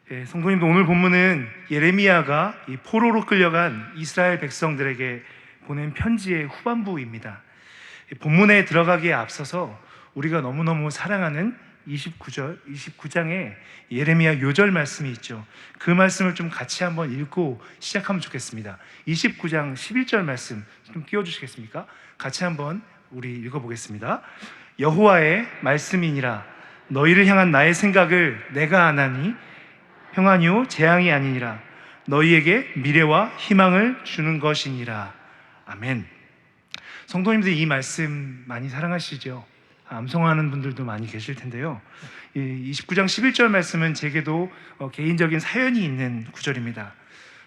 성도님도 오늘 본문은 예레미야가 이 포로로 끌려간 이스라엘 백성들에게 보낸 편지의 후반부입니다. 본문에 들어가기에 앞서서 우리가 너무너무 사랑하는 29장에 예레미야 요절 말씀이 있죠. 그 말씀을 좀 같이 한번 읽고 시작하면 좋겠습니다. 29장 11절 말씀 좀 띄워주시겠습니까? 같이 한번 우리 읽어보겠습니다. 여호와의 말씀이니라. 너희를 향한 나의 생각을 내가 아나니 평안이요 재앙이 아니니라. 너희에게 미래와 희망을 주는 것이니라. 아멘. 성도님들 이 말씀 많이 사랑하시죠? 암송하는 분들도 많이 계실 텐데요. 29장 11절 말씀은 제게도 개인적인 사연이 있는 구절입니다.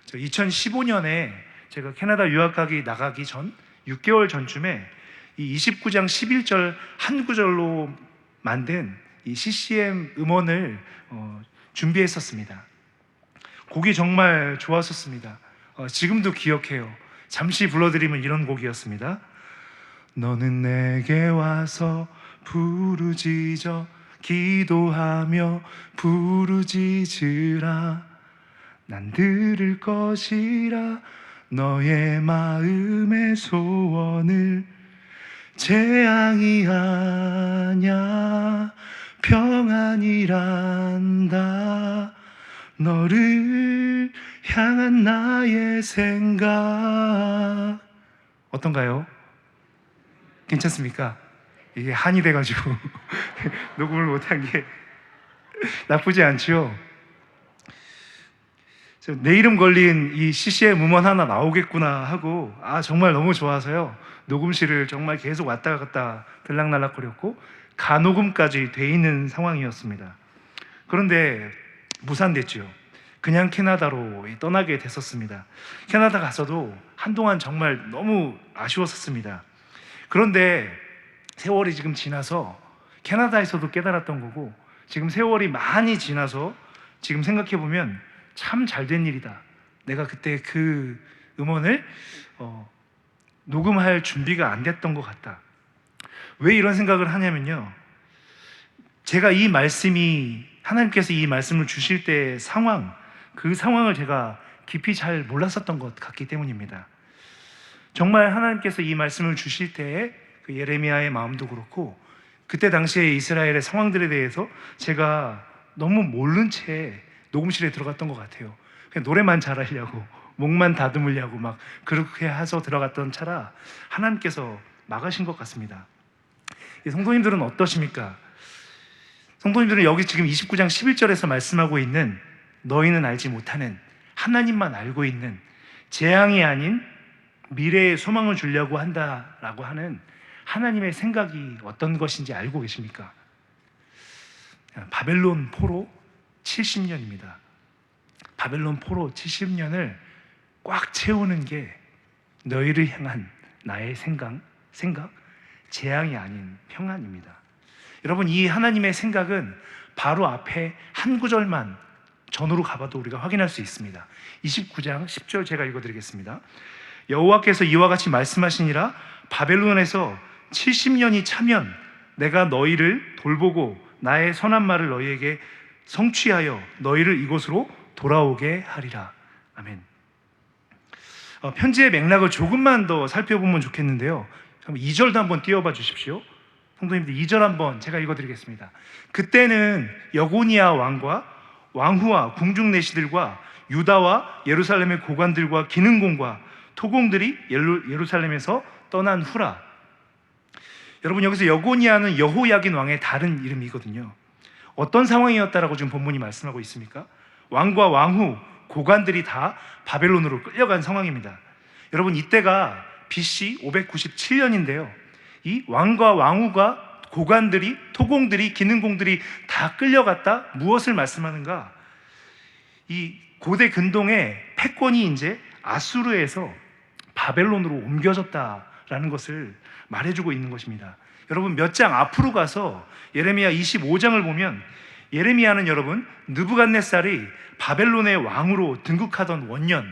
2015년에 제가 캐나다 유학 나가기 전 6개월 전쯤에 이 29장 11절 한 구절로 만든 이 CCM 음원을 준비했었습니다. 곡이 정말 좋았었습니다. 지금도 기억해요. 잠시 불러드리면 이런 곡이었습니다. 너는 내게 와서 부르짖어 기도하며 부르짖으라. 난 들을 것이라. 너의 마음의 소원을 재앙이 아냐 평안이란다. 너를 향한 나의 생각 어떤가요? 괜찮습니까? 이게 한이 돼가지고 녹음을 못한 게 나쁘지 않죠? 내 이름 걸린 이 CCM 음원 하나 나오겠구나 하고 정말 너무 좋아서요, 녹음실을 정말 계속 왔다 갔다 들락날락거렸고 가녹음까지 돼 있는 상황이었습니다. 그런데 무산됐죠. 그냥 캐나다로 떠나게 됐었습니다. 캐나다 가서도 한동안 정말 너무 아쉬웠었습니다. 그런데 세월이 지금 지나서 캐나다에서도 깨달았던 거고, 지금 세월이 많이 지나서 지금 생각해보면 참 잘된 일이다. 내가 그때 그 음원을 녹음할 준비가 안 됐던 것 같다. 왜 이런 생각을 하냐면요, 제가 이 말씀이, 하나님께서 이 말씀을 주실 때의 상황, 그 상황을 제가 깊이 잘 몰랐었던 것 같기 때문입니다. 정말 하나님께서 이 말씀을 주실 때에 그 예레미야의 마음도 그렇고, 그때 당시에 이스라엘의 상황들에 대해서 제가 너무 모른 채 녹음실에 들어갔던 것 같아요. 그냥 노래만 잘하려고, 목만 다듬으려고 막 그렇게 해서 들어갔던 차라 하나님께서 막으신 것 같습니다. 성도님들은 어떠십니까? 성도님들은 여기 지금 29장 11절에서 말씀하고 있는 너희는 알지 못하는, 하나님만 알고 있는, 재앙이 아닌 미래의 소망을 주려고 한다라고 하는 하나님의 생각이 어떤 것인지 알고 계십니까? 바벨론 포로 70년입니다. 바벨론 포로 70년을 꽉 채우는 게 너희를 향한 나의 생각, 재앙이 아닌 평안입니다. 여러분, 이 하나님의 생각은 바로 앞에 한 구절만 전으로 가봐도 우리가 확인할 수 있습니다. 29장 10절 제가 읽어드리겠습니다. 여호와께서 이와 같이 말씀하시니라. 바벨론에서 70년이 차면 내가 너희를 돌보고 나의 선한 말을 너희에게 성취하여 너희를 이곳으로 돌아오게 하리라. 아멘. 편지의 맥락을 조금만 더 살펴보면 좋겠는데요, 2절도 한번 띄워봐 주십시오. 성도님들 2절 한번 제가 읽어드리겠습니다. 그때는 여고니아 왕과 왕후와 궁중 내시들과 유다와 예루살렘의 고관들과 기능공과 토공들이 예루살렘에서 떠난 후라. 여러분, 여기서 여고니아는 여호야긴 왕의 다른 이름이거든요. 어떤 상황이었다라고 지금 본문이 말씀하고 있습니까? 왕과 왕후, 고관들이 다 바벨론으로 끌려간 상황입니다. 여러분, 이때가 BC 597년인데요 이 왕과 왕후가, 고관들이, 토공들이, 기능공들이 다 끌려갔다. 무엇을 말씀하는가? 이 고대 근동의 패권이 이제 아수르에서 바벨론으로 옮겨졌다라는 것을 말해주고 있는 것입니다. 여러분, 몇 장 앞으로 가서 예레미야 25장을 보면, 예레미야는 여러분 느부갓네살이 바벨론의 왕으로 등극하던 원년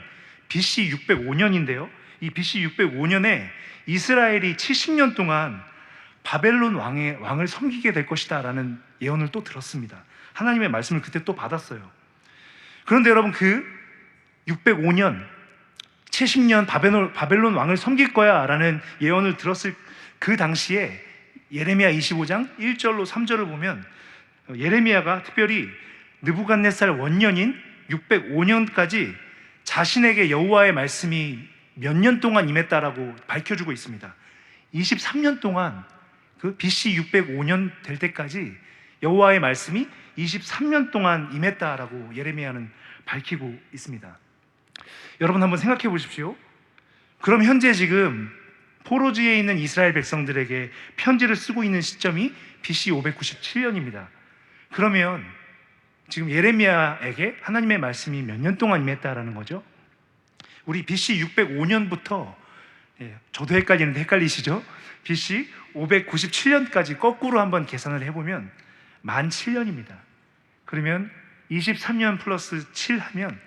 BC 605년인데요 이 BC 605년에 이스라엘이 70년 동안 바벨론 왕을 섬기게 될 것이다 라는 예언을 또 들었습니다. 하나님의 말씀을 그때 또 받았어요. 그런데 여러분, 그 605년 70년 바벨론 왕을 섬길 거야 라는 예언을 들었을 그 당시에 예레미야 25장 1절로 3절을 보면 예레미야가 특별히 느부갓네살 원년인 605년까지 자신에게 여호와의 말씀이 몇 년 동안 임했다라고 밝혀주고 있습니다. 23년 동안, 그 BC 605년 될 때까지 여호와의 말씀이 23년 동안 임했다라고 예레미야는 밝히고 있습니다. 여러분, 한번 생각해 보십시오. 그럼 현재 지금 포로지에 있는 이스라엘 백성들에게 편지를 쓰고 있는 시점이 BC 597년입니다. 그러면 지금 예레미야에게 하나님의 말씀이 몇 년 동안 임했다라는 거죠? 우리 BC 605년부터, 저도 헷갈리는데 헷갈리시죠? BC 597년까지 거꾸로 한번 계산을 해보면 17,000년입니다. 그러면 23년 플러스 7 하면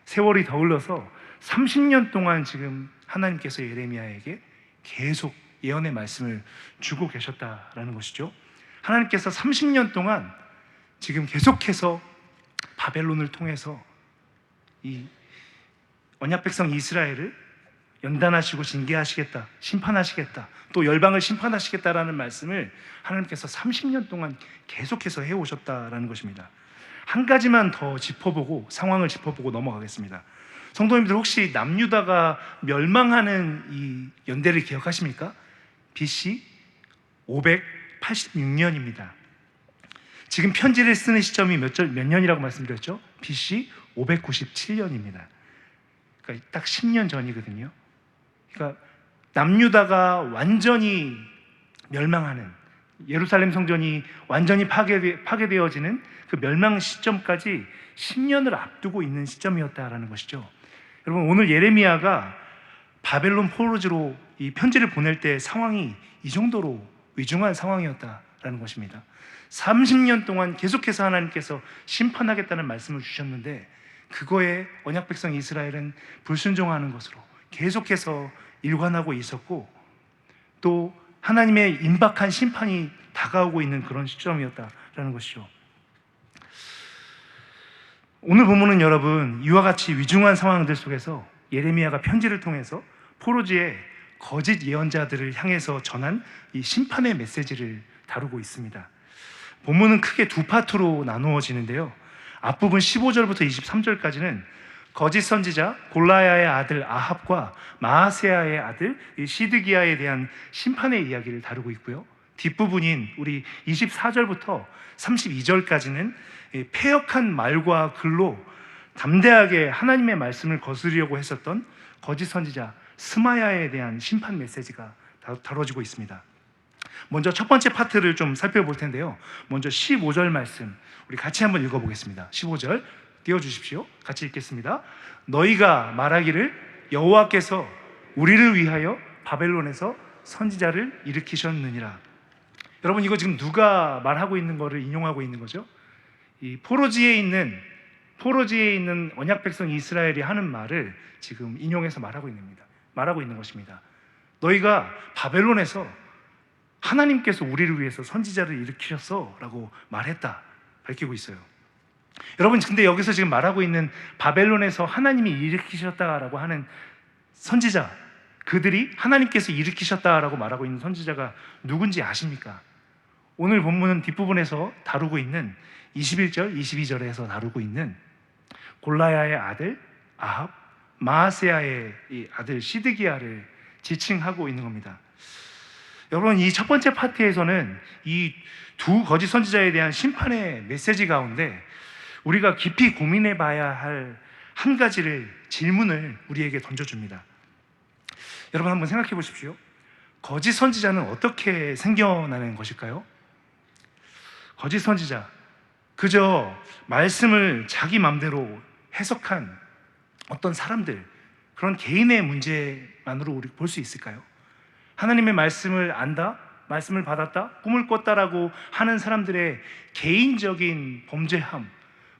세월이 더 흘러서 30년 동안 지금 하나님께서 예레미야에게 계속 예언의 말씀을 주고 계셨다라는 것이죠. 하나님께서 30년 동안 지금 계속해서 바벨론을 통해서 이 언약 백성 이스라엘을 연단하시고 징계하시겠다, 심판하시겠다, 또 열방을 심판하시겠다라는 말씀을 하나님께서 30년 동안 계속해서 해오셨다라는 것입니다. 한 가지만 더 짚어보고 상황을 짚어보고 넘어가겠습니다. 성도님들, 혹시 남유다가 멸망하는 이 연대를 기억하십니까? BC 586년입니다. 지금 편지를 쓰는 시점이 몇 년이라고 말씀드렸죠? BC 597년입니다. 그러니까 딱 10년 전이거든요. 그러니까 남유다가 완전히 멸망하는, 예루살렘 성전이 완전히 파괴되어지는 그 멸망 시점까지 10년을 앞두고 있는 시점이었다라는 것이죠. 여러분, 오늘 예레미야가 바벨론 포로지로 이 편지를 보낼 때 상황이 이 정도로 위중한 상황이었다라는 것입니다. 30년 동안 계속해서 하나님께서 심판하겠다는 말씀을 주셨는데, 그거에 언약 백성 이스라엘은 불순종하는 것으로 계속해서 일관하고 있었고, 또 하나님의 임박한 심판이 다가오고 있는 그런 시점이었다라는 것이죠. 오늘 본문은 여러분, 이와 같이 위중한 상황들 속에서 예레미야가 편지를 통해서 포로지의 거짓 예언자들을 향해서 전한 이 심판의 메시지를 다루고 있습니다. 본문은 크게 두 파트로 나누어지는데요. 앞부분 15절부터 23절까지는 거짓 선지자 골라야의 아들 아합과 마아세야의 아들 시드기야에 대한 심판의 이야기를 다루고 있고요. 뒷부분인 우리 24절부터 32절까지는 패역한 말과 글로 담대하게 하나님의 말씀을 거스르려고 했었던 거짓 선지자 스마야에 대한 심판 메시지가 다뤄지고 있습니다. 먼저 첫 번째 파트를 좀 살펴볼 텐데요. 먼저 15절 말씀 우리 같이 한번 읽어보겠습니다. 15절 띄워주십시오. 같이 읽겠습니다. 너희가 말하기를 여호와께서 우리를 위하여 바벨론에서 선지자를 일으키셨느니라. 여러분, 이거 지금 누가 말하고 있는 거를 인용하고 있는 거죠? 이 포로지에 있는 언약 백성 이스라엘이 하는 말을 지금 인용해서 말하고 있는 것입니다. 너희가 바벨론에서 하나님께서 우리를 위해서 선지자를 일으키셨어 라고 말했다, 밝히고 있어요. 여러분, 근데 여기서 지금 말하고 있는 바벨론에서 하나님이 일으키셨다라고 하는 선지자, 그들이 하나님께서 일으키셨다라고 말하고 있는 선지자가 누군지 아십니까? 오늘 본문은 뒷부분에서 다루고 있는 21절, 22절에서 다루고 있는 골라야의 아들 아합, 마아세야의 이 아들 시드기야를 지칭하고 있는 겁니다. 여러분, 이 첫 번째 파트에서는 이 두 거짓 선지자에 대한 심판의 메시지 가운데 우리가 깊이 고민해 봐야 할 한 가지를, 질문을 우리에게 던져줍니다. 여러분, 한번 생각해 보십시오. 거짓 선지자는 어떻게 생겨나는 것일까요? 거짓 선지자, 그저 말씀을 자기 마음대로 해석한 어떤 사람들, 그런 개인의 문제만으로 우리 볼 수 있을까요? 하나님의 말씀을 안다, 말씀을 받았다, 꿈을 꿨다라고 하는 사람들의 개인적인 범죄함,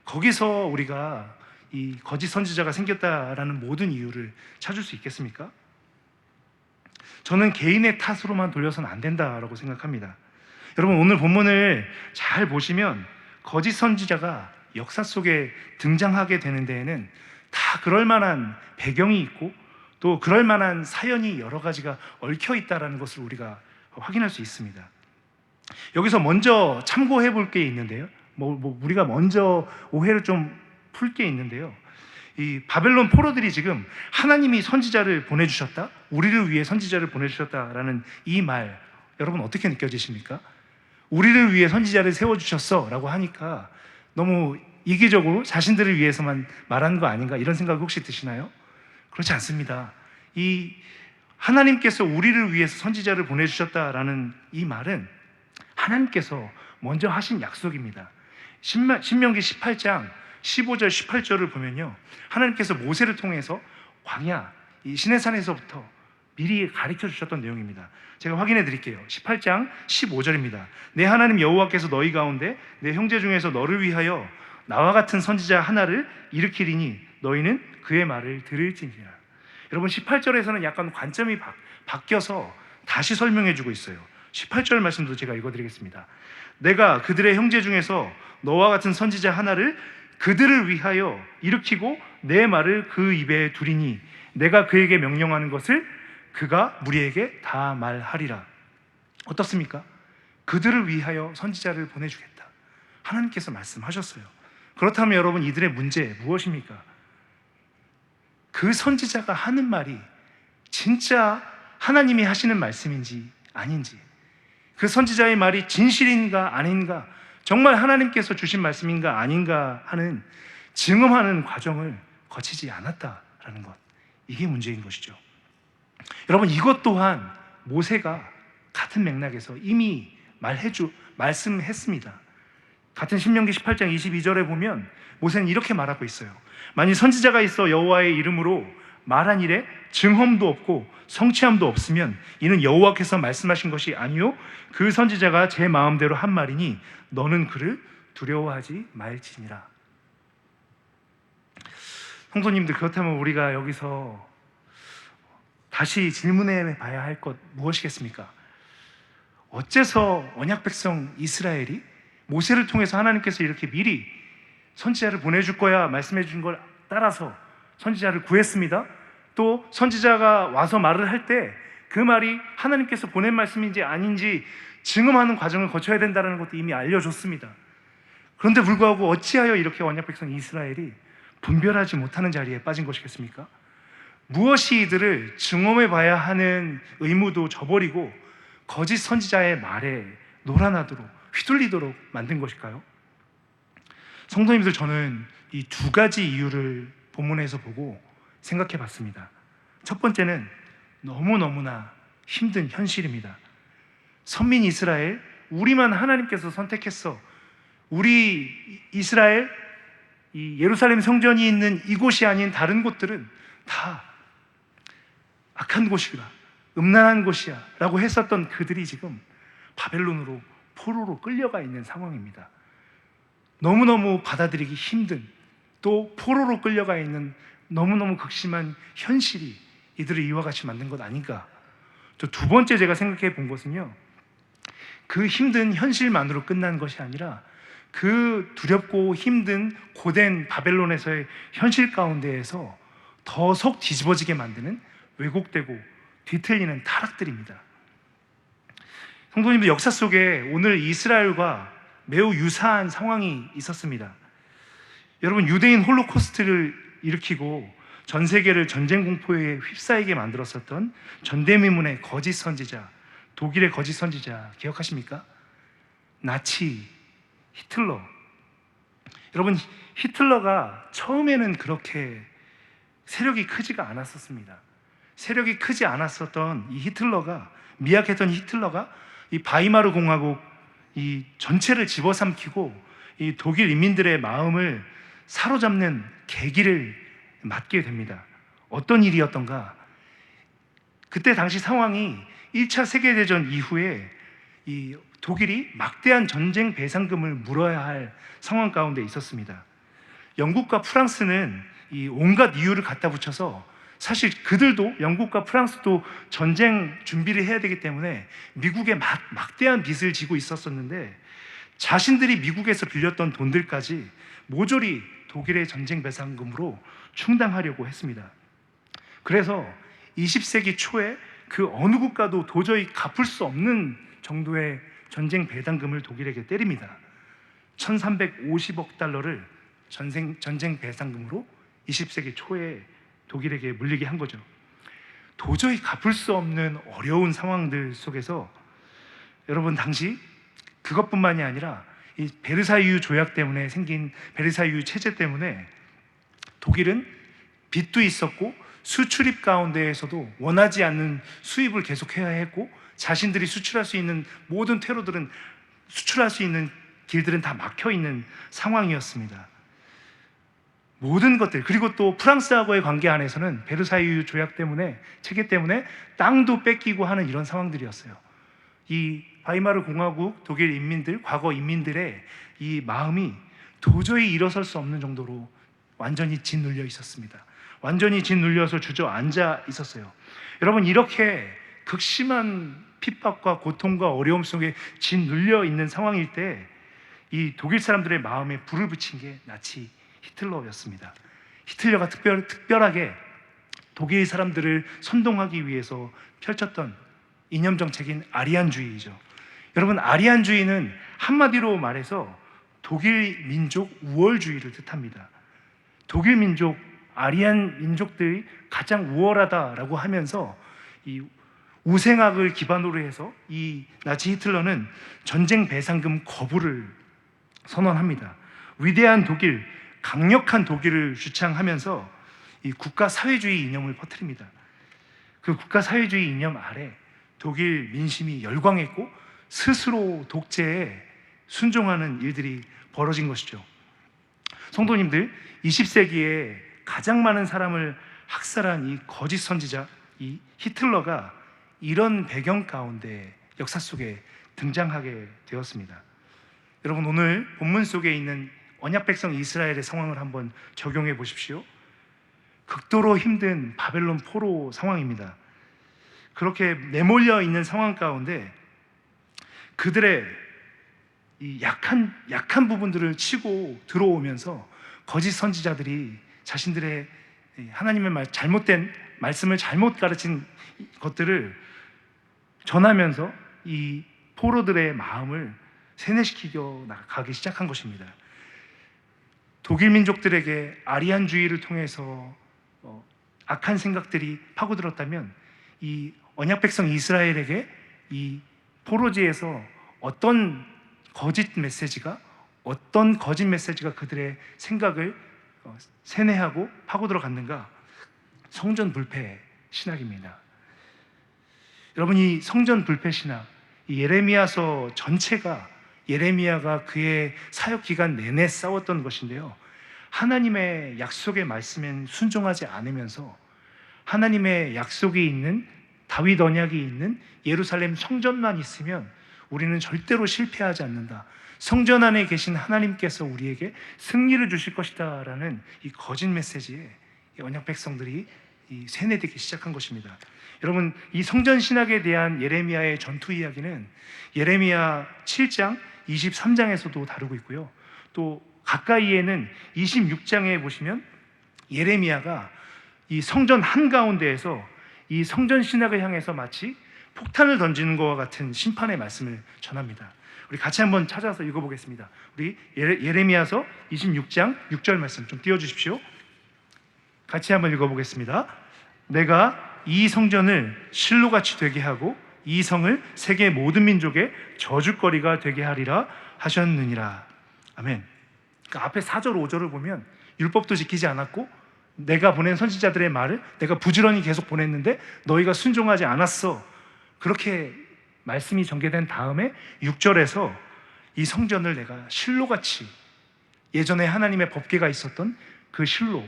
거기서 우리가 이 거짓 선지자가 생겼다라는 모든 이유를 찾을 수 있겠습니까? 저는 개인의 탓으로만 돌려서는 안 된다라고 생각합니다. 여러분, 오늘 본문을 잘 보시면 거짓 선지자가 역사 속에 등장하게 되는 데에는 다 그럴 만한 배경이 있고 또 그럴 만한 사연이 여러 가지가 얽혀 있다는 것을 우리가 확인할 수 있습니다. 여기서 먼저 참고해 볼 게 있는데요. 우리가 먼저 오해를 좀 풀 게 있는데요. 이 바벨론 포로들이 지금 하나님이 선지자를 보내주셨다, 우리를 위해 선지자를 보내주셨다라는 이 말, 여러분 어떻게 느껴지십니까? 우리를 위해 선지자를 세워주셨어 라고 하니까 너무 이기적으로 자신들을 위해서만 말하는 거 아닌가, 이런 생각 혹시 드시나요? 그렇지 않습니다. 이 하나님께서 우리를 위해서 선지자를 보내주셨다라는 이 말은 하나님께서 먼저 하신 약속입니다. 신명기 18장 15절 18절을 보면요, 하나님께서 모세를 통해서 광야, 이 시내산에서부터 미리 가르쳐 주셨던 내용입니다. 제가 확인해 드릴게요. 18장 15절입니다. 내 하나님 여호와께서 너희 가운데 내 형제 중에서 너를 위하여 나와 같은 선지자 하나를 일으키리니 너희는 그의 말을 들을지니라. 여러분 18절에서는 약간 관점이 바뀌어서 다시 설명해 주고 있어요. 18절 말씀도 제가 읽어드리겠습니다. 내가 그들의 형제 중에서 너와 같은 선지자 하나를 그들을 위하여 일으키고 내 말을 그 입에 두리니 내가 그에게 명령하는 것을 그가 무리에게 다 말하리라. 어떻습니까? 그들을 위하여 선지자를 보내주겠다, 하나님께서 말씀하셨어요. 그렇다면 여러분, 이들의 문제 무엇입니까? 그 선지자가 하는 말이 진짜 하나님이 하시는 말씀인지 아닌지, 그 선지자의 말이 진실인가 아닌가, 정말 하나님께서 주신 말씀인가 아닌가 하는 증언하는 과정을 거치지 않았다라는 것, 이게 문제인 것이죠. 여러분, 이것 또한 모세가 같은 맥락에서 이미 말씀했습니다. 같은 신명기 18장 22절에 보면 모세는 이렇게 말하고 있어요. 만일 선지자가 있어 여호와의 이름으로 말한 일에 증험도 없고 성취함도 없으면 이는 여호와께서 말씀하신 것이 아니요 그 선지자가 제 마음대로 한 말이니 너는 그를 두려워하지 말지니라. 성도님들, 그렇다면 우리가 여기서 다시 질문해 봐야 할 것 무엇이겠습니까? 어째서 언약 백성 이스라엘이 모세를 통해서 하나님께서 이렇게 미리 선지자를 보내줄 거야 말씀해 준 걸 따라서 선지자를 구했습니다. 또 선지자가 와서 말을 할 때 그 말이 하나님께서 보낸 말씀인지 아닌지 증언하는 과정을 거쳐야 된다는 것도 이미 알려줬습니다. 그런데 불구하고 어찌하여 이렇게 언약 백성 이스라엘이 분별하지 못하는 자리에 빠진 것이겠습니까? 무엇이 이들을 증언해 봐야 하는 의무도 저버리고 거짓 선지자의 말에 놀아나도록 휘둘리도록 만든 것일까요? 성도님들, 저는 이 두 가지 이유를 본문에서 보고 생각해 봤습니다. 첫 번째는 너무너무나 힘든 현실입니다. 선민 이스라엘, 우리만 하나님께서 선택했어. 우리 이스라엘, 이 예루살렘 성전이 있는 이곳이 아닌 다른 곳들은 다 악한 곳이다, 음란한 곳이야 라고 했었던 그들이 지금 바벨론으로 포로로 끌려가 있는 상황입니다. 너무너무 받아들이기 힘든, 또 포로로 끌려가 있는 너무너무 극심한 현실이 이들을 이와 같이 만든 것 아닌가. 또 두 번째 제가 생각해 본 것은요, 그 힘든 현실만으로 끝난 것이 아니라 그 두렵고 힘든 고된 바벨론에서의 현실 가운데에서 더 속 뒤집어지게 만드는 왜곡되고 뒤틀리는 타락들입니다. 성도님들, 역사 속에 오늘 이스라엘과 매우 유사한 상황이 있었습니다. 여러분, 유대인 홀로코스트를 일으키고 전 세계를 전쟁 공포에 휩싸이게 만들었었던 전대미문의 거짓 선지자, 독일의 거짓 선지자 기억하십니까? 나치 히틀러. 여러분, 히틀러가 처음에는 그렇게 세력이 크지가 않았었습니다. 세력이 크지 않았었던 이 히틀러가, 미약했던 히틀러가 이 바이마르 공화국 이 전체를 집어삼키고 이 독일 인민들의 마음을 사로잡는 계기를 맞게 됩니다. 어떤 일이었던가? 그때 당시 상황이 1차 세계대전 이후에 이 독일이 막대한 전쟁 배상금을 물어야 할 상황 가운데 있었습니다. 영국과 프랑스는 이 온갖 이유를 갖다 붙여서, 사실 그들도, 영국과 프랑스도 전쟁 준비를 해야 되기 때문에 미국에 막대한 빚을 지고 있었었는데, 자신들이 미국에서 빌렸던 돈들까지 모조리 독일의 전쟁 배상금으로 충당하려고 했습니다. 그래서 20세기 초에 그 어느 국가도 도저히 갚을 수 없는 정도의 전쟁 배상금을 독일에게 때립니다. 1350억 달러를 전쟁 배상금으로 20세기 초에 독일에게 물리게 한 거죠. 도저히 갚을 수 없는 어려운 상황들 속에서 여러분, 당시 그것뿐만이 아니라 이 베르사유 조약 때문에 생긴 베르사유 체제 때문에 독일은 빚도 있었고 수출입 가운데에서도 원하지 않는 수입을 계속해야 했고, 자신들이 수출할 수 있는 모든 퇴로들은, 수출할 수 있는 길들은 다 막혀 있는 상황이었습니다. 모든 것들, 그리고 또 프랑스하고의 관계 안에서는 베르사유 조약 때문에, 체계 때문에 땅도 뺏기고 하는 이런 상황들이었어요. 이 바이마르 공화국 독일 인민들, 과거 인민들의 이 마음이 도저히 일어설 수 없는 정도로 완전히 짓눌려 있었습니다. 완전히 짓눌려서 주저앉아 있었어요. 여러분, 이렇게 극심한 핍박과 고통과 어려움 속에 짓눌려 있는 상황일 때 이 독일 사람들의 마음에 불을 붙인 게 나치 히틀러였습니다. 히틀러가 특별하게 독일 사람들을 선동하기 위해서 펼쳤던 이념 정책인 아리안주의이죠. 여러분, 아리안주의는 한마디로 말해서 독일 민족 우월주의를 뜻합니다. 독일 민족, 아리안 민족들이 가장 우월하다라고 하면서 이 우생학을 기반으로 해서 이 나치 히틀러는 전쟁 배상금 거부를 선언합니다. 위대한 독일, 강력한 독일을 주창하면서 이 국가 사회주의 이념을 퍼뜨립니다. 그 국가 사회주의 이념 아래 독일 민심이 열광했고 스스로 독재에 순종하는 일들이 벌어진 것이죠. 성도님들, 20세기에 가장 많은 사람을 학살한 이 거짓 선지자, 이 히틀러가 이런 배경 가운데 역사 속에 등장하게 되었습니다. 여러분, 오늘 본문 속에 있는 언약 백성 이스라엘의 상황을 한번 적용해 보십시오. 극도로 힘든 바벨론 포로 상황입니다. 그렇게 내몰려 있는 상황 가운데 그들의 이 약한 부분들을 치고 들어오면서 거짓 선지자들이 자신들의 하나님의 잘못된 말씀을 잘못 가르친 것들을 전하면서 이 포로들의 마음을 세뇌시키려 나가기 시작한 것입니다. 독일 민족들에게 아리안주의를 통해서 악한 생각들이 파고들었다면 이 언약 백성 이스라엘에게 이 포로지에서 어떤 거짓 메시지가 그들의 생각을 세뇌하고 파고들어 갔는가? 성전 불패 신학입니다. 여러분, 이 성전 불패 신학, 이 예레미야서 전체가 예레미야가 그의 사역 기간 내내 싸웠던 것인데요, 하나님의 약속의 말씀엔 순종하지 않으면서 하나님의 약속이 있는 다윗 언약이 있는 예루살렘 성전만 있으면 우리는 절대로 실패하지 않는다, 성전 안에 계신 하나님께서 우리에게 승리를 주실 것이다 라는 이 거짓 메시지에 이 언약 백성들이 세뇌되기 시작한 것입니다. 여러분, 이 성전 신학에 대한 예레미야의 전투 이야기는 예레미야 7장 23장에서도 다루고 있고요, 또 가까이에는 26장에 보시면 예레미야가 이 성전 한가운데에서 이 성전 신학을 향해서 마치 폭탄을 던지는 것과 같은 심판의 말씀을 전합니다. 우리 같이 한번 찾아서 읽어보겠습니다. 우리 예레미야서 26장 6절 말씀 좀 띄워주십시오. 같이 한번 읽어보겠습니다. 내가 이 성전을 실로같이 되게 하고 이 성을 세계 모든 민족의 저주거리가 되게 하리라 하셨느니라. 아멘. 그러니까 앞에 4절 5절을 보면 율법도 지키지 않았고 내가 보낸 선지자들의 말을 내가 부지런히 계속 보냈는데 너희가 순종하지 않았어, 그렇게 말씀이 전개된 다음에 6절에서 이 성전을 내가 실로같이, 예전에 하나님의 법궤가 있었던 그 실로,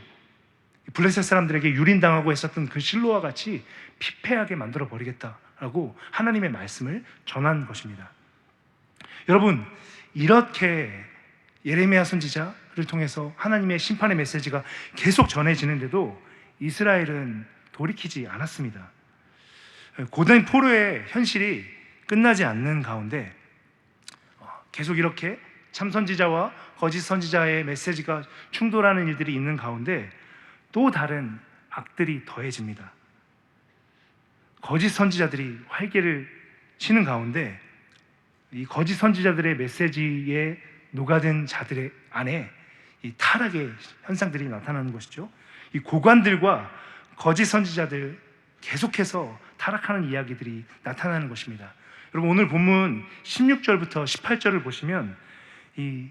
블레셋 사람들에게 유린당하고 했었던 그 실로와 같이 피폐하게 만들어 버리겠다라고 하나님의 말씀을 전한 것입니다. 여러분, 이렇게 예레미야 선지자를 통해서 하나님의 심판의 메시지가 계속 전해지는데도 이스라엘은 돌이키지 않았습니다. 고된 포로의 현실이 끝나지 않는 가운데 계속 이렇게 참 선지자와 거짓 선지자의 메시지가 충돌하는 일들이 있는 가운데 또 다른 악들이 더해집니다. 거짓 선지자들이 활개를 치는 가운데 이 거짓 선지자들의 메시지에 녹아든 자들의 안에 이 타락의 현상들이 나타나는 것이죠. 이 고관들과 거짓 선지자들 계속해서 타락하는 이야기들이 나타나는 것입니다. 여러분, 오늘 본문 16절부터 18절을 보시면 이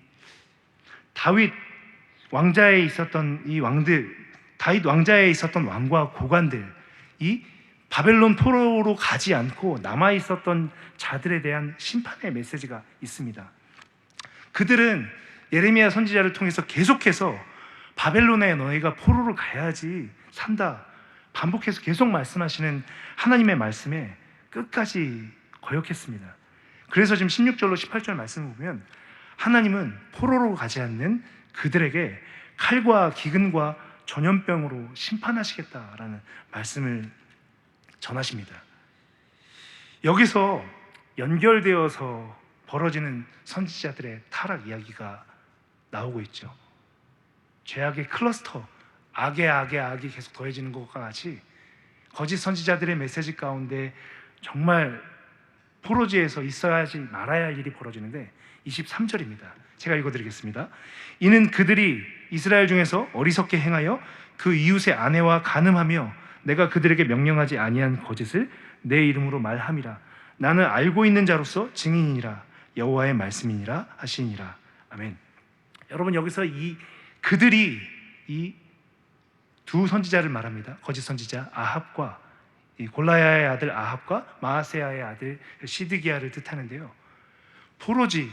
다윗 왕자에 있었던 이 왕들, 다윗 왕자에 있었던 왕과 고관들, 이 바벨론 포로로 가지 않고 남아 있었던 자들에 대한 심판의 메시지가 있습니다. 그들은 예레미야 선지자를 통해서 계속해서 바벨론에 너희가 포로로 가야지 산다, 반복해서 계속 말씀하시는 하나님의 말씀에 끝까지 거역했습니다. 그래서 지금 16절로 18절 말씀을 보면 하나님은 포로로 가지 않는 그들에게 칼과 기근과 전염병으로 심판하시겠다라는 말씀을 전하십니다. 여기서 연결되어서 벌어지는 선지자들의 타락 이야기가 나오고 있죠. 죄악의 클러스터, 악이 계속 더해지는 것과 같이 거짓 선지자들의 메시지 가운데 정말 포로지에서 있어야지 말아야 할 일이 벌어지는데 23절입니다. 제가 읽어드리겠습니다. 이는 그들이 이스라엘 중에서 어리석게 행하여 그 이웃의 아내와 간음하며 내가 그들에게 명령하지 아니한 거짓을 내 이름으로 말함이라. 나는 알고 있는 자로서 증인이라. 여호와의 말씀이니라 하시니라. 아멘. 여러분, 여기서 그들이 이 두 선지자를 말합니다. 거짓 선지자 아합과 이 골라야의 아들 아합과 마아세야의 아들 시드기야를 뜻하는데요. 포로지,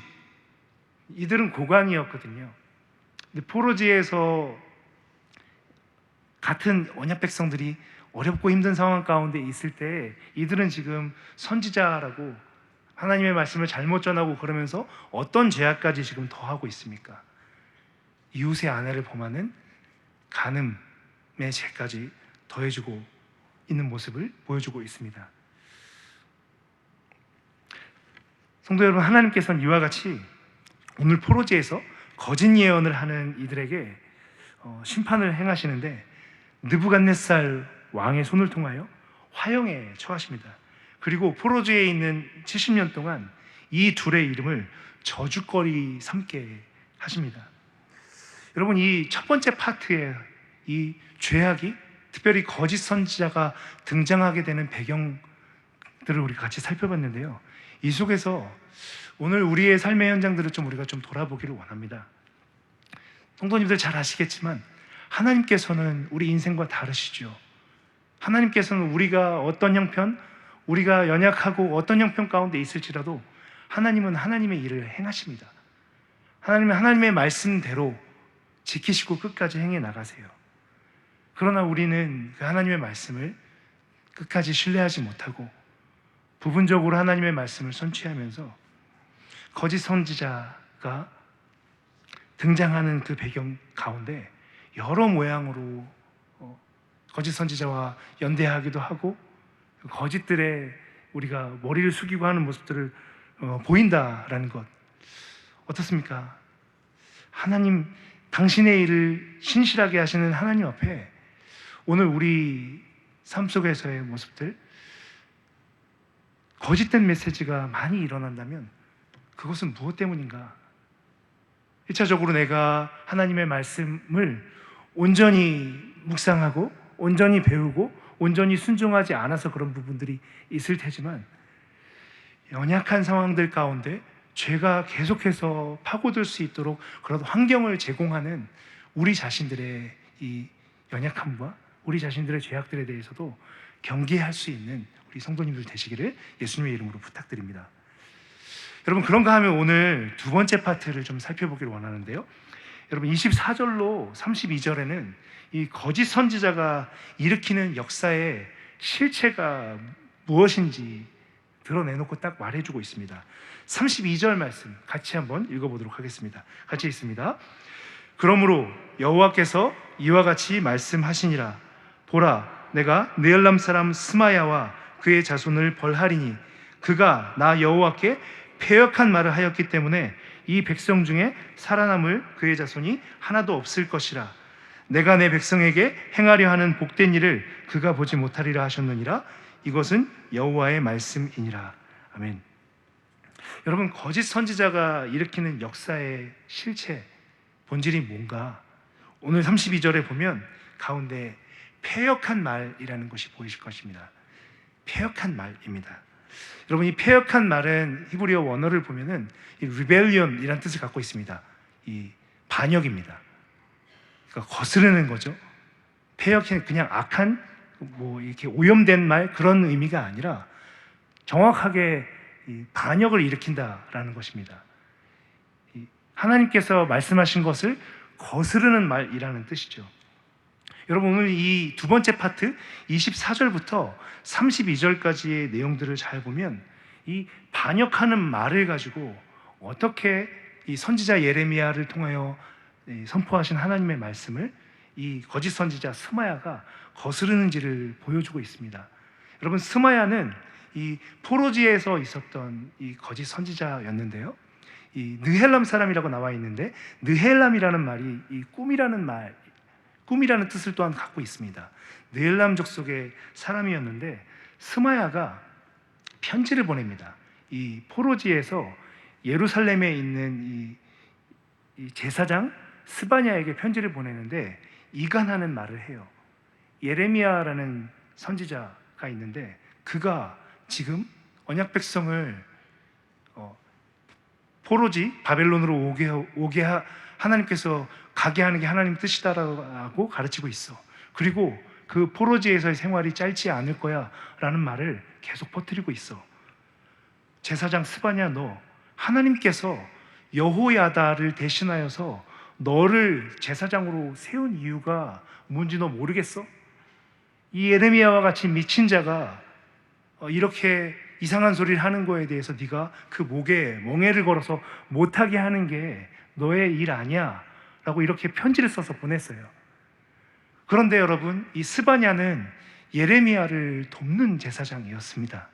이들은 고관이었거든요. 근데 포로지에서 같은 언약 백성들이 어렵고 힘든 상황 가운데 있을 때 이들은 지금 선지자라고 하나님의 말씀을 잘못 전하고 그러면서 어떤 죄악까지 지금 더하고 있습니까? 이웃의 아내를 범하는 간음의 죄까지 더해주고 있는 모습을 보여주고 있습니다. 성도 여러분, 하나님께서는 이와 같이 오늘 포로지에서 거짓 예언을 하는 이들에게 심판을 행하시는데 느부갓네살 왕의 손을 통하여 화형에 처하십니다. 그리고 포로지에 있는 70년 동안 이 둘의 이름을 저주거리 삼게 하십니다. 여러분, 이 첫 번째 파트에 이 죄악이, 특별히 거짓 선지자가 등장하게 되는 배경들을 우리가 같이 살펴봤는데요. 이 속에서 오늘 우리의 삶의 현장들을 우리가 돌아보기를 원합니다. 성도님들 잘 아시겠지만 하나님께서는 우리 인생과 다르시죠. 하나님께서는 우리가 어떤 형편, 우리가 연약하고 어떤 형편 가운데 있을지라도 하나님은 하나님의 일을 행하십니다. 하나님은 하나님의 말씀대로 지키시고 끝까지 행해 나가세요. 그러나 우리는 그 하나님의 말씀을 끝까지 신뢰하지 못하고 부분적으로 하나님의 말씀을 선취하면서 거짓 선지자가 등장하는 그 배경 가운데 여러 모양으로 거짓 선지자와 연대하기도 하고 거짓들의 우리가 머리를 숙이고 하는 모습들을 보인다라는 것, 어떻습니까? 하나님, 당신의 일을 신실하게 하시는 하나님 앞에 오늘 우리 삶 속에서의 모습들, 거짓된 메시지가 많이 일어난다면 그것은 무엇 때문인가? 1차적으로 내가 하나님의 말씀을 온전히 묵상하고 온전히 배우고 온전히 순종하지 않아서 그런 부분들이 있을 테지만 연약한 상황들 가운데 죄가 계속해서 파고들 수 있도록 그런 환경을 제공하는 우리 자신들의 이 연약함과 우리 자신들의 죄악들에 대해서도 경계할 수 있는 우리 성도님들 되시기를 예수님의 이름으로 부탁드립니다. 여러분, 그런가 하면 오늘 두 번째 파트를 좀 살펴보기를 원하는데요. 여러분, 24절로 32절에는 이 거짓 선지자가 일으키는 역사의 실체가 무엇인지 드러내놓고 딱 말해주고 있습니다. 32절 말씀 같이 한번 읽어보도록 하겠습니다. 같이 읽습니다. 그러므로 여호와께서 이와 같이 말씀하시니라. 보라, 내가 느엘람 사람 스마야와 그의 자손을 벌하리니 그가 나 여호와께 패역한 말을 하였기 때문에 이 백성 중에 살아남을 그의 자손이 하나도 없을 것이라. 내가 내 백성에게 행하려 하는 복된 일을 그가 보지 못하리라 하셨느니라. 이것은 여호와의 말씀이니라. 아멘. 여러분, 거짓 선지자가 일으키는 역사의 실체, 본질이 뭔가? 오늘 32절에 보면 가운데 패역한 말이라는 것이 보이실 것입니다. 패역한 말입니다. 여러분, 이 패역한 말은 히브리어 원어를 보면은 이 rebellion이라는 뜻을 갖고 있습니다. 이 반역입니다. 그러니까 거스르는 거죠. 패역이 그냥 악한 뭐 이렇게 오염된 말 그런 의미가 아니라 정확하게 이 반역을 일으킨다라는 것입니다. 하나님께서 말씀하신 것을 거스르는 말이라는 뜻이죠. 여러분, 오늘 이 두 번째 파트 24절부터 32절까지의 내용들을 잘 보면 이 반역하는 말을 가지고 어떻게 이 선지자 예레미야를 통하여 선포하신 하나님의 말씀을 이 거짓 선지자 스마야가 거스르는지를 보여주고 있습니다. 여러분, 스마야는 이 포로지에서 있었던 이 거짓 선지자였는데요. 이 느헬람 사람이라고 나와 있는데, 느헬람이라는 말이 이 꿈이라는 뜻을 또한 갖고 있습니다. 느헬람 족속의 사람이었는데 스마야가 편지를 보냅니다. 이 포로지에서 예루살렘에 있는 이 제사장 스바냐에게 편지를 보내는데 이간하는 말을 해요. 예레미야라는 선지자가 있는데 그가 지금 언약 백성을 포로지 바벨론으로 하나님께서 가게 하는 게 하나님 뜻이다라고 가르치고 있어. 그리고 그 포로지에서의 생활이 짧지 않을 거야 라는 말을 계속 퍼뜨리고 있어. 제사장 스바냐, 너 하나님께서 여호야다를 대신하여서 너를 제사장으로 세운 이유가 뭔지 너 모르겠어? 이 예레미야와 같이 미친 자가 이렇게 이상한 소리를 하는 거에 대해서 네가 그 목에 멍에를 걸어서 못하게 하는 게 너의 일 아니야 라고 이렇게 편지를 써서 보냈어요. 그런데 여러분, 이 스바냐는 예레미야를 돕는 제사장이었습니다.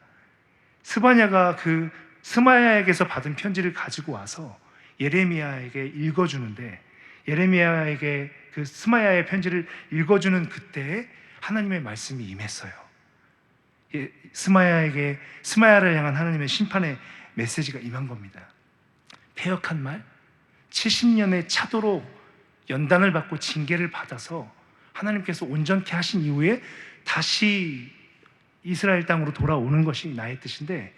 스바냐가 그 스마야에게서 받은 편지를 가지고 와서 예레미야에게 읽어주는데, 예레미야에게 그 스마야의 편지를 읽어주는 그때에 하나님의 말씀이 임했어요. 스마야를 향한 하나님의 심판의 메시지가 임한 겁니다. 패역한 말, 70년의 차도로 연단을 받고 징계를 받아서 하나님께서 온전케 하신 이후에 다시 이스라엘 땅으로 돌아오는 것이 나의 뜻인데,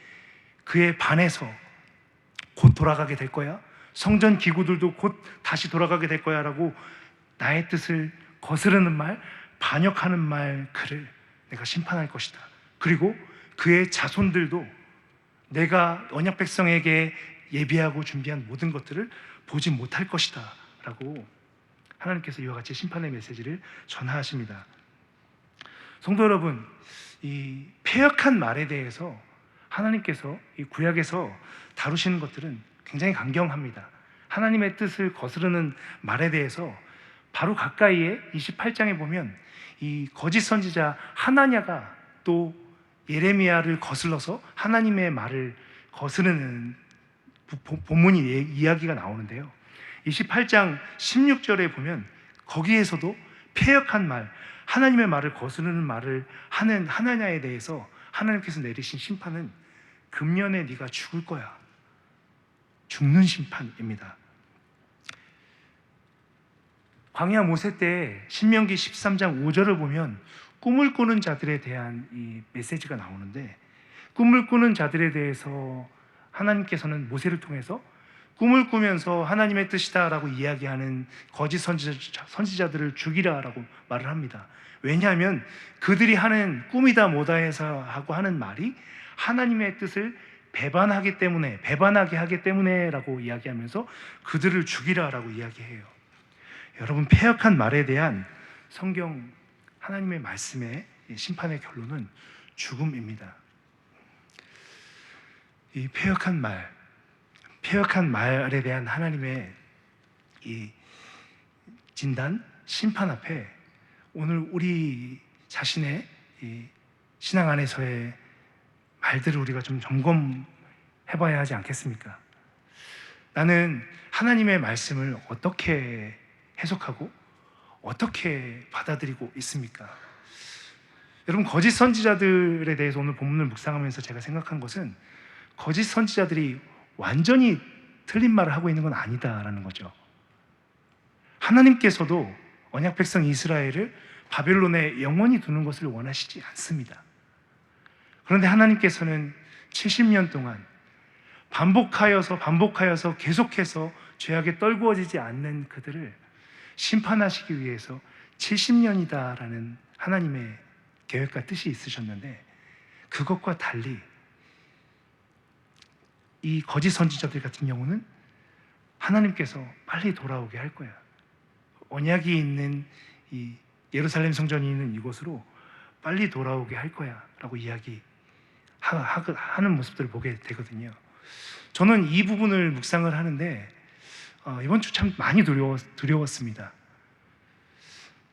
그에 반해서 곧 돌아가게 될 거야, 성전 기구들도 곧 다시 돌아가게 될 거야 라고 나의 뜻을 거스르는 말, 반역하는 말, 그를 내가 심판할 것이다. 그리고 그의 자손들도 내가 언약 백성에게 예비하고 준비한 모든 것들을 보지 못할 것이다 라고 하나님께서 이와 같이 심판의 메시지를 전하십니다. 성도 여러분, 이 패역한 말에 대해서 하나님께서 이 구약에서 다루시는 것들은 굉장히 강경합니다. 하나님의 뜻을 거스르는 말에 대해서 바로 가까이에 28장에 보면 이 거짓 선지자 하나냐가 또 예레미야를 거슬러서 하나님의 말을 거스르는 본문이 이야기가 나오는데요. 28장 16절에 보면 거기에서도 패역한 말, 하나님의 말을 거스르는 말을 하는 하나냐에 대해서 하나님께서 내리신 심판은 금년에 네가 죽을 거야. 죽는 심판입니다. 광야 모세 때 신명기 13장 5절을 보면 꿈을 꾸는 자들에 대한 이 메시지가 나오는데, 꿈을 꾸는 자들에 대해서 하나님께서는 모세를 통해서 꿈을 꾸면서 하나님의 뜻이다라고 이야기하는 거짓 선지자들을 죽이라라고 말을 합니다. 왜냐하면 그들이 하는 꿈이다 뭐다 해서 하고 하는 말이 하나님의 뜻을 배반하게 하기 때문에 라고 이야기하면서 그들을 죽이라라고 이야기해요. 여러분, 패역한 말에 대한 성경 하나님의 말씀의 심판의 결론은 죽음입니다. 이 패역한 말에 대한 하나님의 이 진단, 심판 앞에 오늘 우리 자신의 이 신앙 안에서의 말들을 우리가 좀 점검해봐야 하지 않겠습니까? 나는 하나님의 말씀을 어떻게 해석하고 어떻게 받아들이고 있습니까? 여러분, 거짓 선지자들에 대해서 오늘 본문을 묵상하면서 제가 생각한 것은 거짓 선지자들이 완전히 틀린 말을 하고 있는 건 아니다라는 거죠. 하나님께서도 언약 백성 이스라엘을 바벨론에 영원히 두는 것을 원하시지 않습니다. 그런데 하나님께서는 70년 동안 반복하여서 계속해서 죄악에 떨구어지지 않는 그들을 심판하시기 위해서 70년이다라는 하나님의 계획과 뜻이 있으셨는데, 그것과 달리 이 거짓 선지자들 같은 경우는 하나님께서 빨리 돌아오게 할 거야, 언약이 있는 이 예루살렘 성전이 있는 이곳으로 빨리 돌아오게 할 거야 라고 이야기하는 모습들을 보게 되거든요. 저는 이 부분을 묵상을 하는데 이번 주 참 많이 두려웠습니다.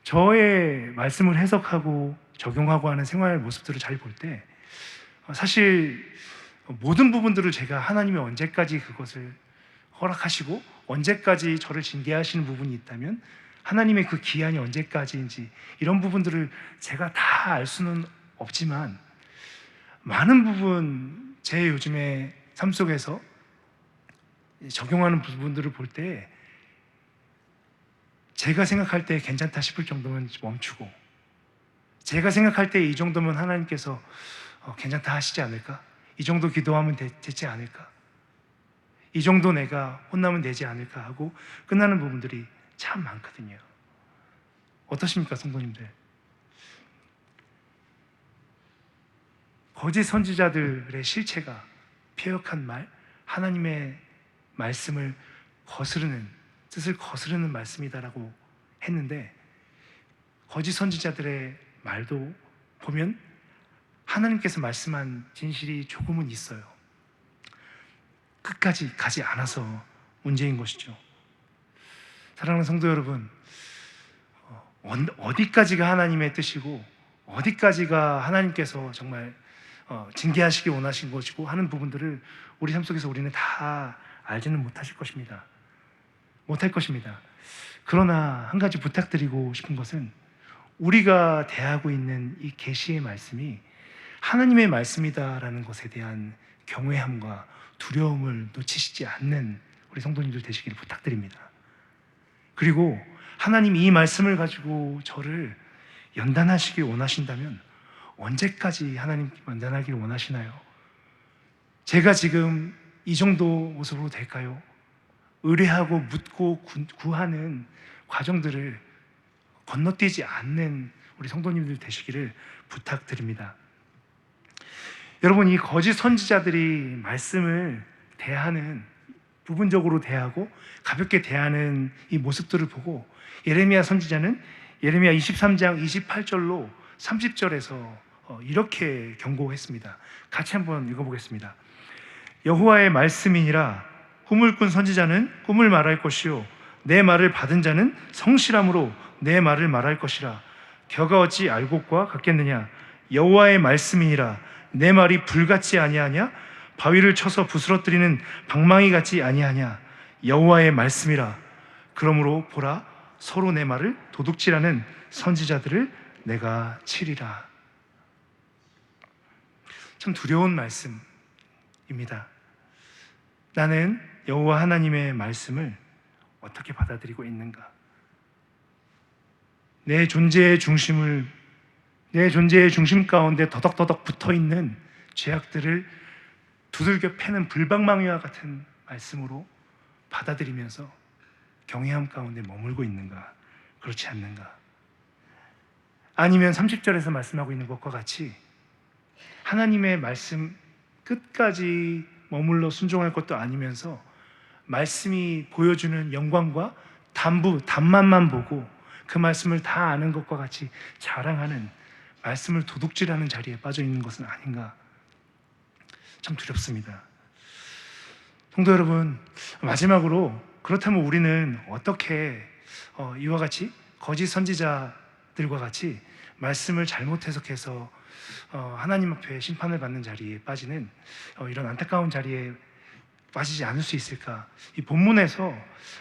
저의 말씀을 해석하고 적용하고 하는 생활 모습들을 잘 볼 때 사실 모든 부분들을 제가 하나님이 언제까지 그것을 허락하시고 언제까지 저를 징계하시는 부분이 있다면 하나님의 그 기한이 언제까지인지 이런 부분들을 제가 다 알 수는 없지만, 많은 부분 제 요즘의 삶 속에서 적용하는 부분들을 볼 때 제가 생각할 때 괜찮다 싶을 정도면 멈추고, 제가 생각할 때 이 정도면 하나님께서 괜찮다 하시지 않을까? 이 정도 기도하면 되지 않을까? 이 정도 내가 혼나면 되지 않을까 하고 끝나는 부분들이 참 많거든요. 어떠십니까, 성도님들? 거짓 선지자들의 실체가 폐역한 말, 하나님의 말씀을 거스르는, 뜻을 거스르는 말씀이다라고 했는데, 거짓 선지자들의 말도 보면 하나님께서 말씀한 진실이 조금은 있어요. 끝까지 가지 않아서 문제인 것이죠. 사랑하는 성도 여러분, 어디까지가 하나님의 뜻이고 어디까지가 하나님께서 정말 징계하시기 원하신 것이고 하는 부분들을 우리 삶 속에서 우리는 다 알지는 못할 것입니다. 그러나 한 가지 부탁드리고 싶은 것은, 우리가 대하고 있는 이 계시의 말씀이 하나님의 말씀이다라는 것에 대한 경외함과 두려움을 놓치시지 않는 우리 성도님들 되시기를 부탁드립니다. 그리고 하나님이 이 말씀을 가지고 저를 연단하시길 원하신다면 언제까지 하나님 연단하기를 원하시나요? 제가 지금 이 정도 모습으로 될까요? 의뢰하고 묻고 구하는 과정들을 건너뛰지 않는 우리 성도님들 되시기를 부탁드립니다. 여러분, 이 거짓 선지자들이 말씀을 부분적으로 대하고 가볍게 대하는 이 모습들을 보고 예레미야 선지자는 예레미야 23장 28절로 30절에서 이렇게 경고했습니다. 같이 한번 읽어보겠습니다. 여호와의 말씀이니라. 꿈을 꾼 선지자는 꿈을 말할 것이요 내 말을 받은 자는 성실함으로 내 말을 말할 것이라. 겨가 어찌 알곡과 같겠느냐. 여호와의 말씀이니라. 내 말이 불같지 아니하냐. 바위를 쳐서 부스러뜨리는 방망이 같지 아니하냐. 여호와의 말씀이라. 그러므로 보라, 서로 내 말을 도둑질하는 선지자들을 내가 치리라. 참 두려운 말씀입니다. 나는 여호와 하나님의 말씀을 어떻게 받아들이고 있는가? 내 존재의 중심 가운데 더덕더덕 붙어있는 죄악들을 두들겨 패는 불방망이와 같은 말씀으로 받아들이면서 경외함 가운데 머물고 있는가? 그렇지 않는가? 아니면 30절에서 말씀하고 있는 것과 같이 하나님의 말씀 끝까지 머물러 순종할 것도 아니면서 말씀이 보여주는 영광과 단맛만 보고 그 말씀을 다 아는 것과 같이 자랑하는, 말씀을 도둑질하는 자리에 빠져 있는 것은 아닌가? 참 두렵습니다. 성도 여러분, 마지막으로 그렇다면 우리는 어떻게 이와 같이 거짓 선지자들과 같이 말씀을 잘못 해석해서 하나님 앞에 심판을 받는 자리에 빠지는 이런 안타까운 자리에 빠지지 않을 수 있을까? 이 본문에서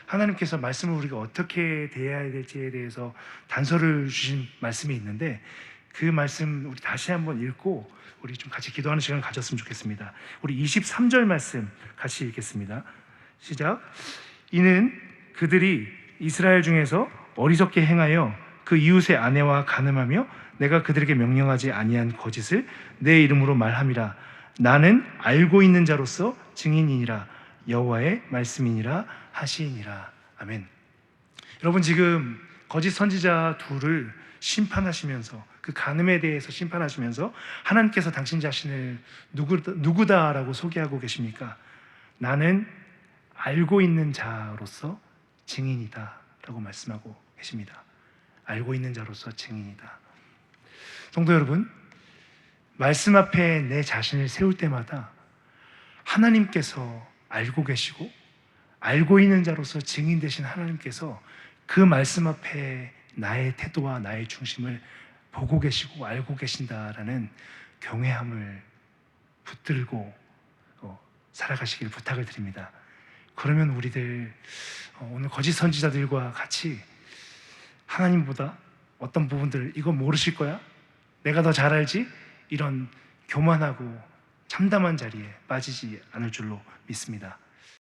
하나님께서 말씀을 우리가 어떻게 대해야 될지에 대해서 단서를 주신 말씀이 있는데, 그 말씀 우리 다시 한번 읽고 우리 좀 같이 기도하는 시간을 가졌으면 좋겠습니다. 우리 23절 말씀 같이 읽겠습니다. 시작. 이는 그들이 이스라엘 중에서 어리석게 행하여 그 이웃의 아내와 간음하며 내가 그들에게 명령하지 아니한 거짓을 내 이름으로 말함이라. 나는 알고 있는 자로서 증인이니라. 여호와의 말씀이니라 하시니라. 아멘. 여러분, 지금 거짓 선지자 둘을 심판하시면서, 그 간음에 대해서 심판하시면서 하나님께서 당신 자신을 누구다라고 소개하고 계십니까? 나는 알고 있는 자로서 증인이다 라고 말씀하고 계십니다. 알고 있는 자로서 증인이다. 성도 여러분, 말씀 앞에 내 자신을 세울 때마다 하나님께서 알고 계시고 알고 있는 자로서 증인 되신 하나님께서 그 말씀 앞에 나의 태도와 나의 중심을 보고 계시고 알고 계신다라는 경외함을 붙들고 살아가시길 부탁을 드립니다. 그러면 우리들 오늘 거짓 선지자들과 같이 하나님보다 어떤 부분들 이거 모르실 거야? 내가 더 잘 알지? 이런 교만하고 참담한 자리에 빠지지 않을 줄로 믿습니다.